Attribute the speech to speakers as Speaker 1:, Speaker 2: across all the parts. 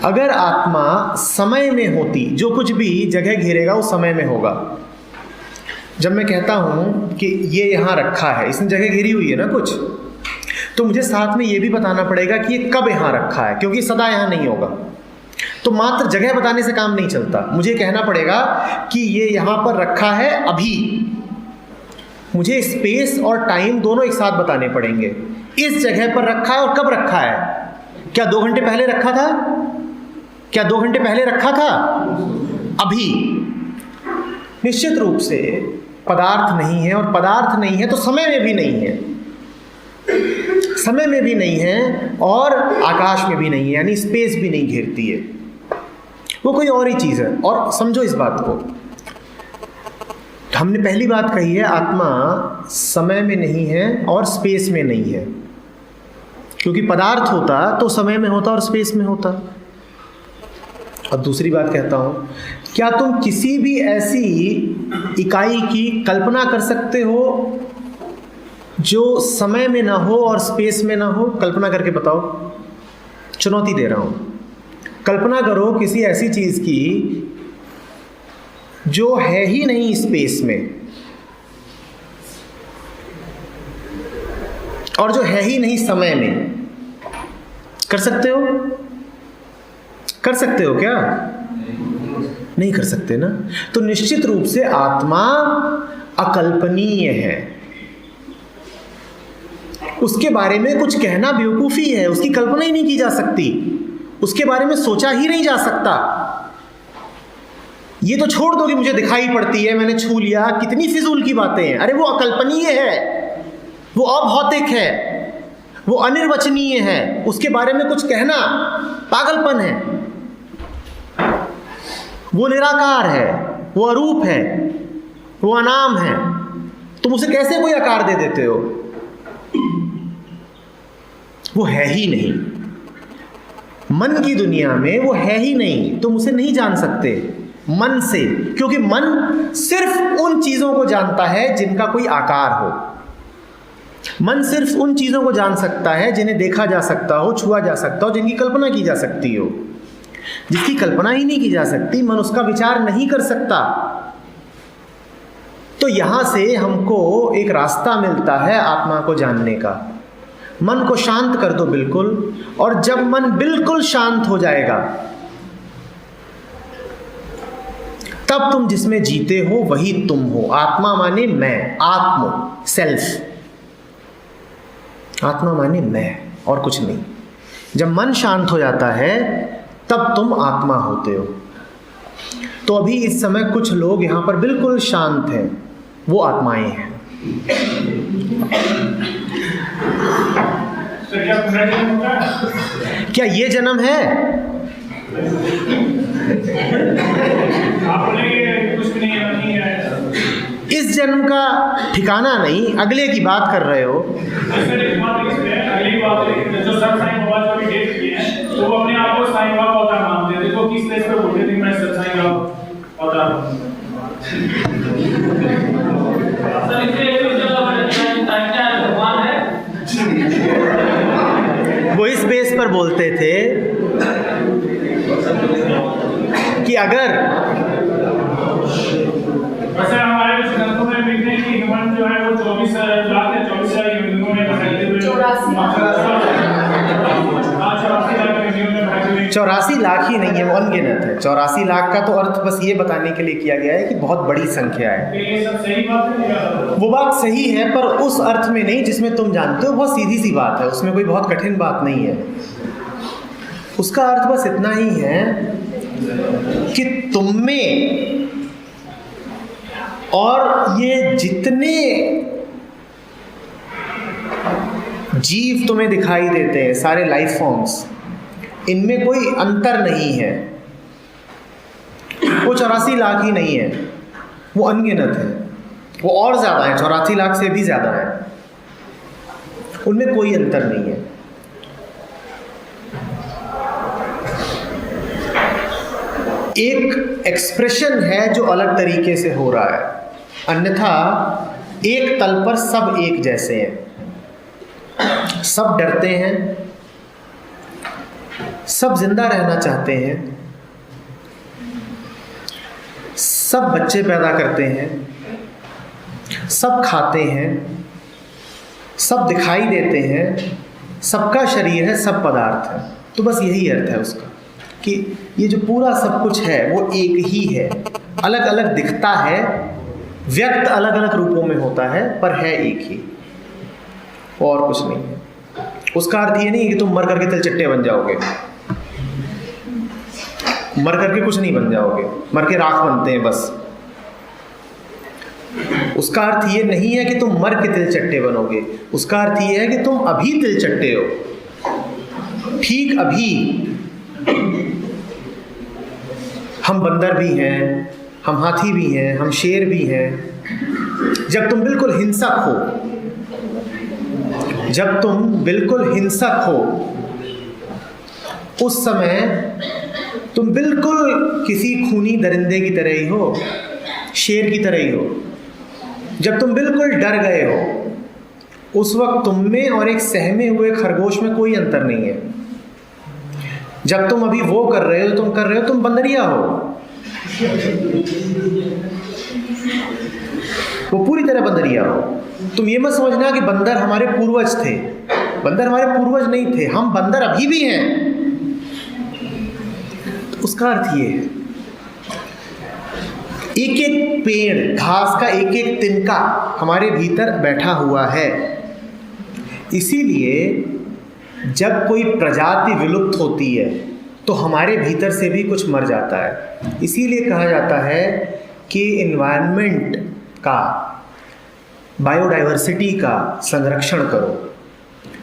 Speaker 1: अगर आत्मा समय में होती, जो कुछ भी जगह घेरेगा वो समय में होगा। जब मैं कहता हूँ कि ये यहाँ रखा है, इसने जगह घेरी हुई है ना कुछ, तो मुझे साथ में ये भी बताना पड़ेगा कि ये कब यहाँ रखा है, क्योंकि सदा यहाँ नहीं होगा। तो मात्र जगह बताने से काम नहीं चलता, मुझे कहना पड़ेगा कि ये यहाँ पर रखा है अभी। मुझे स्पेस और टाइम दोनों एक साथ बताने पड़ेंगे। इस जगह पर रखा है और कब रखा है। क्या 2 घंटे पहले रखा था? क्या 2 घंटे पहले रखा था? अभी। निश्चित रूप से पदार्थ नहीं है, और पदार्थ नहीं है तो समय में भी नहीं है, समय में भी नहीं है और आकाश में भी नहीं है, यानी स्पेस भी नहीं घेरती है, वो कोई और ही चीज़ है। और समझो इस बात को, हमने पहली बात कही है आत्मा समय में नहीं है और स्पेस में नहीं है, क्योंकि पदार्थ होता तो समय में होता और स्पेस में होता। और दूसरी बात कहता हूँ, क्या तुम किसी भी ऐसी इकाई की कल्पना कर सकते हो जो समय में ना हो और स्पेस में ना हो? कल्पना करके बताओ, चुनौती दे रहा हूँ। कल्पना करो किसी ऐसी चीज़ की जो है ही नहीं स्पेस में और जो है ही नहीं समय में। कर सकते हो? कर सकते हो क्या? नहीं कर सकते ना। तो निश्चित रूप से आत्मा अकल्पनीय है, उसके बारे में कुछ कहना बेवकूफ़ी है, उसकी कल्पना ही नहीं की जा सकती, उसके बारे में सोचा ही नहीं जा सकता। ये तो छोड़ दो कि मुझे दिखाई पड़ती है, मैंने छू लिया, कितनी फिजूल की बातें हैं। अरे वो अकल्पनीय है, वो अभौतिक है, वो अनिर्वचनीय है, उसके बारे में कुछ कहना पागलपन है। वो निराकार है, वो अरूप है, वो अनाम है, तुम उसे कैसे कोई आकार दे देते हो? वो है ही नहीं। मन की दुनिया में वो है ही नहीं, तुम उसे नहीं जान सकते मन से, क्योंकि मन सिर्फ उन चीजों को जानता है जिनका कोई आकार हो। मन सिर्फ उन चीजों को जान सकता है जिन्हें देखा जा सकता हो, छुआ जा सकता हो, जिनकी कल्पना की जा सकती हो। जिसकी कल्पना ही नहीं की जा सकती, मन उसका विचार नहीं कर सकता। तो यहां से हमको एक रास्ता मिलता है आत्मा को जानने का। मन को शांत कर दो बिल्कुल, और जब मन बिल्कुल शांत हो जाएगा तब तुम जिसमें जीते हो वही तुम हो। आत्मा माने मैं, आत्म, सेल्फ। आत्मा माने मैं और कुछ नहीं। जब मन शांत हो जाता है तब तुम आत्मा होते हो। तो अभी इस समय कुछ लोग यहाँ पर बिल्कुल शांत हैं, वो आत्माएं हैं। क्या ये जन्म है? इस जन्म का ठिकाना नहीं, अगले की बात कर रहे हो।
Speaker 2: अगली बात जो सब साईं बाबा जो भी डेट किए हैं, तो वो अपने आप को साईं बाबा अवतार मानते थे। तो किस लेस पे बोलते थे मैं सब साईं बाबा अवतार हूं?
Speaker 1: वो इस बेस पर बोलते थे कि अगर
Speaker 2: वैसे हमारे कुछ ग्रंथों में लिखते हैं कि ह्यूमन जो है वो 24 लाख या 24 यूनियों में फैलते हुए
Speaker 1: 84 लाख ही नहीं है, वो अनगिनत है। 84 लाख का तो अर्थ बस ये बताने के लिए किया गया है कि बहुत बड़ी संख्या है।
Speaker 2: ये सब सही बात है?
Speaker 1: वो बात सही है, पर उस अर्थ में नहीं जिसमें तुम जानते हो। बहुत सीधी सी बात है, उसमें कोई बहुत कठिन बात नहीं है। उसका अर्थ बस इतना ही है कि तुम में और ये जितने जीव तुम्हें दिखाई देते हैं, सारे लाइफ फॉर्म्स, इनमें कोई अंतर नहीं है। वो 84 लाख ही नहीं है, वो अनगिनत है, वो और ज़्यादा है, 84 लाख से भी ज़्यादा है। उनमें कोई अंतर नहीं है। एक एक्सप्रेशन है जो अलग तरीके से हो रहा है, अन्यथा एक तल पर सब एक जैसे हैं। सब डरते हैं, सब जिंदा रहना चाहते हैं, सब बच्चे पैदा करते हैं, सब खाते हैं, सब दिखाई देते हैं, सबका शरीर है, सब पदार्थ है। तो बस यही अर्थ है उसका कि ये जो पूरा सब कुछ है वो एक ही है, अलग अलग दिखता है, व्यक्त अलग अलग रूपों में होता है, पर है एक ही, और कुछ नहीं है। उसका अर्थ ये नहीं है कि तुम मर करके तिलचट्टे बन जाओगे, मर करके कुछ नहीं बन जाओगे, मर के राख बनते हैं बस। उसका अर्थ ये नहीं है कि तुम मर के तिलचट्टे बनोगे, उसका अर्थ ये है कि तुम अभी तिलचट्टे हो, ठीक अभी। हम बंदर भी हैं, हम हाथी भी हैं, हम शेर भी हैं। जब तुम बिल्कुल हिंसक हो, जब तुम बिल्कुल हिंसक हो, उस समय तुम बिल्कुल किसी खूनी दरिंदे की तरह ही हो, शेर की तरह ही हो। जब तुम बिल्कुल डर गए हो, उस वक्त तुम में और एक सहमे हुए खरगोश में कोई अंतर नहीं है। जब तुम अभी वो कर रहे हो, तुम कर रहे हो, तुम बंदरिया हो, वो पूरी तरह बंदरिया हो। तुम ये मत समझना कि बंदर हमारे पूर्वज थे, बंदर हमारे पूर्वज नहीं थे, हम बंदर अभी भी हैं। तो उसका अर्थ ये है, एक एक पेड़, घास का एक एक तिनका हमारे भीतर बैठा हुआ है। इसीलिए जब कोई प्रजाति विलुप्त होती है तो हमारे भीतर से भी कुछ मर जाता है। इसीलिए कहा जाता है कि एनवायरनमेंट का, बायोडाइवर्सिटी का संरक्षण करो,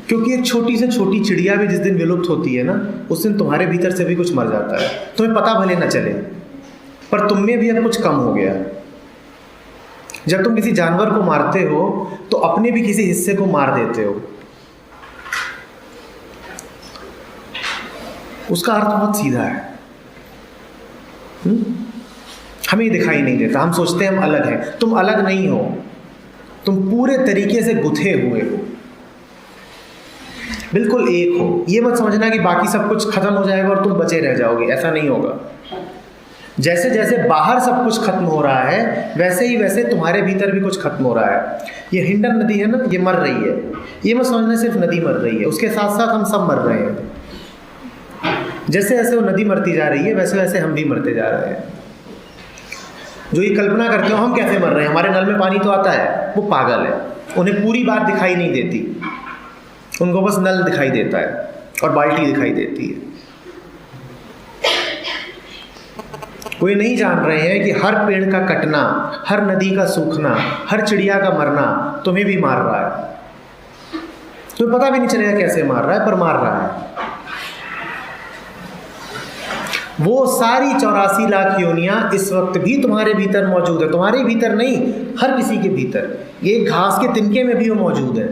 Speaker 1: क्योंकि एक छोटी से छोटी चिड़िया भी जिस दिन विलुप्त होती है ना, उस दिन तुम्हारे भीतर से भी कुछ मर जाता है। तुम्हें पता भले न चले, पर तुम में भी अब कुछ कम हो गया। जब तुम किसी जानवर को मारते हो तो अपने भी किसी हिस्से को मार देते हो। उसका अर्थ बहुत सीधा है। हमें दिखाई नहीं देता, हम सोचते हैं हम अलग हैं। तुम अलग नहीं हो, तुम पूरे तरीके से गुथे हुए हो, बिल्कुल एक हो। ये मत समझना कि बाकी सब कुछ खत्म हो जाएगा और तुम बचे रह जाओगे, ऐसा नहीं होगा। जैसे जैसे बाहर सब कुछ खत्म हो रहा है, वैसे ही वैसे तुम्हारे भीतर भी कुछ खत्म हो रहा है। ये हिंडन नदी है ना, ये मर रही है। ये मत समझना सिर्फ नदी मर रही है, उसके साथ साथ हम सब मर रहे हैं। जैसे जैसे वो नदी मरती जा रही है, वैसे वैसे हम भी मरते जा रहे हैं। जो ये कल्पना करते हो हम कैसे मर रहे हैं, हमारे नल में पानी तो आता है, वो पागल है। उन्हें पूरी बात दिखाई नहीं देती, उनको बस नल दिखाई देता है और बाल्टी दिखाई देती है। वो ये नहीं जान रहे हैं कि हर पेड़ का कटना, हर नदी का सूखना, हर चिड़िया का मरना तुम्हें भी मार रहा है। तुम्हें पता भी नहीं चलेगा कैसे मार रहा है, पर मार रहा है। वो सारी 84 लाख योनियां इस वक्त भी तुम्हारे भीतर मौजूद है। तुम्हारे भीतर नहीं, हर किसी के भीतर। ये घास के तिनके में भी वो मौजूद है।